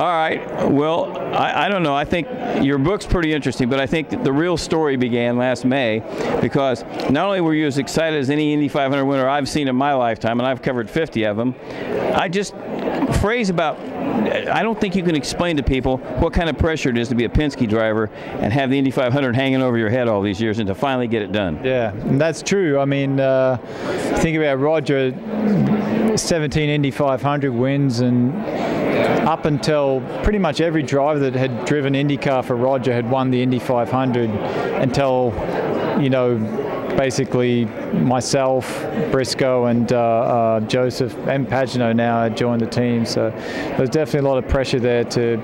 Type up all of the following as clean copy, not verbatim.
All right. Well, I don't know. I think your book's pretty interesting, but I think that the real story began last May, because not only were you as excited as any Indy 500 winner I've seen in my lifetime, and I've covered 50 of them, I don't think you can explain to people what kind of pressure it is to be a Penske driver and have the Indy 500 hanging over your head all these years and to finally get it done. Yeah, and that's true. I mean, think about Roger, 17 Indy 500 wins, and up until pretty much every driver that had driven IndyCar for Roger had won the Indy 500 until, basically myself, Briscoe, and Joseph and Pagano now joined the team. So there's definitely a lot of pressure there to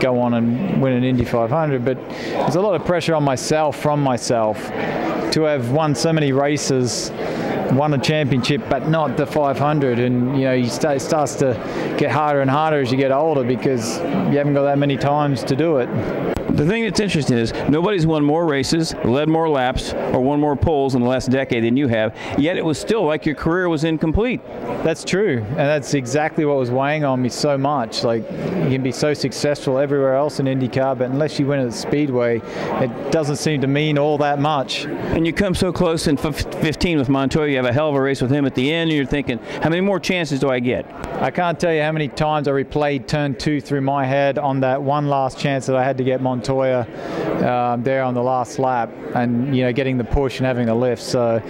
go on and win an Indy 500. But there's a lot of pressure on myself, to have won so many races, won a championship, but not the 500. And it starts to get harder and harder as you get older, because you haven't got that many times to do it. The thing that's interesting is nobody's won more races, led more laps, or won more poles in the last decade than you have, yet it was still like your career was incomplete. That's true, and that's exactly what was weighing on me so much. Like, you can be so successful everywhere else in IndyCar, but unless you win at the Speedway, it doesn't seem to mean all that much. And you come so close in 15 with Montoya, you have a hell of a race with him at the end, and you're thinking, how many more chances do I get? I can't tell you how many times I replayed turn 2 through my head on that one last chance that I had to get Montoya there on the last lap, and getting the push and having the lift. So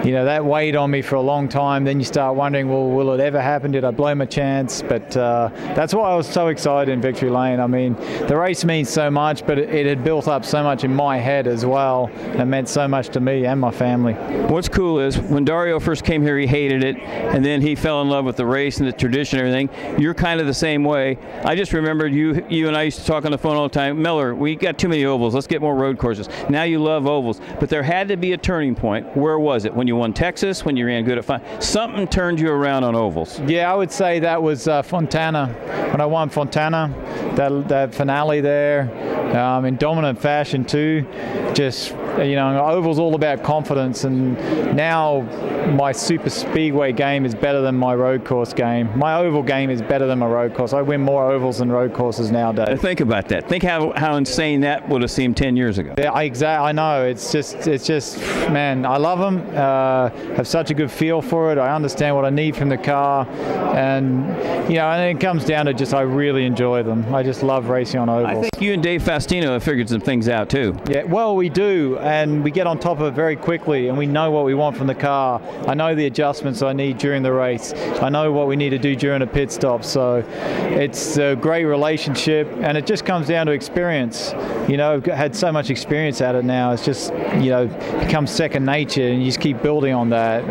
that weighed on me for a long time. Then you start wondering, well, will it ever happen? Did I blow my chance? But that's why I was so excited in Victory Lane. I mean, the race means so much, but it had built up so much in my head as well. It meant so much to me and my family. What's cool is when Dario first came here, he hated it, and then he fell in love with the race and the tradition and everything. You're kind of the same way. I just remembered you and I used to talk on the phone all the time. Miller, we got too many ovals. Let's get more road courses. Now you love ovals, but there had to be a turning point. Where was it? When you won Texas? When you ran good at 5? Something turned you around on ovals. Yeah, I would say that was Fontana. When I won Fontana, that finale there, in dominant fashion too. Just oval's all about confidence, and now my super speedway game is better than my road course game. My oval game is better than my road course. I win more ovals than road courses nowadays. Think about that. Think how insane that would have seemed 10 years ago. Yeah, I know. It's just, man, I love them. Have such a good feel for it. I understand what I need from the car, and and it comes down to just I really enjoy them. I just love racing on ovals. I think you and Dave Faustino have figured some things out too. Yeah, well, we do, and we get on top of it very quickly, and we know what we want from the car. I know the adjustments I need during the race. I know what we need to do during a pit stop. So it's a great relationship, and it just comes down to experience. I've had so much experience at it now. It's just becomes second nature, and you just keep building on that.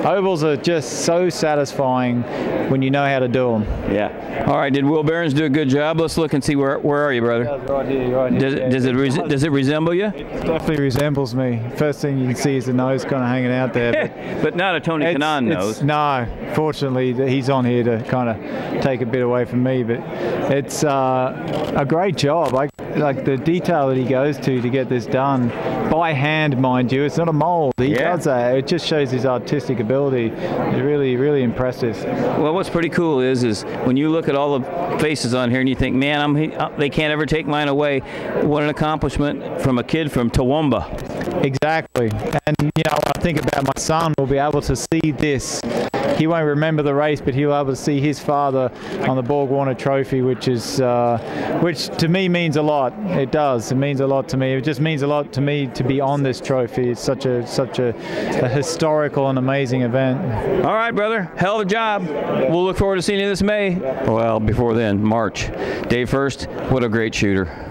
Ovals are just so satisfying when you know how to do them. Yeah. All right. Did Will Behrens do a good job? Let's look and see where are you, brother? Right here. Does it resemble you? It definitely resembles me. First thing you can see is the nose kind of hanging out there. But not a Tony Kanaan nose. No, fortunately he's on here to kind of take a bit away from me. But it's a great job. Like the detail that he goes to get this done by hand, mind you. It's not a mold. He does that. It just shows his artistic ability. It's really, really impressive. Well, what's pretty cool is when you look at all the faces on here and you think, man, they can't ever take mine away. What an accomplishment from a kid from Toowoomba. Exactly. And when I think about my son, will be able to see this. He won't remember the race, but he'll be able to see his father on the Borg Warner Trophy, which to me means a lot. It does. It means a lot to me. It just means a lot to me to be on this trophy. It's such a historical and amazing event. All right, brother. Hell of a job. We'll look forward to seeing you this May. Well, before then, March. Dave First, what a great shooter.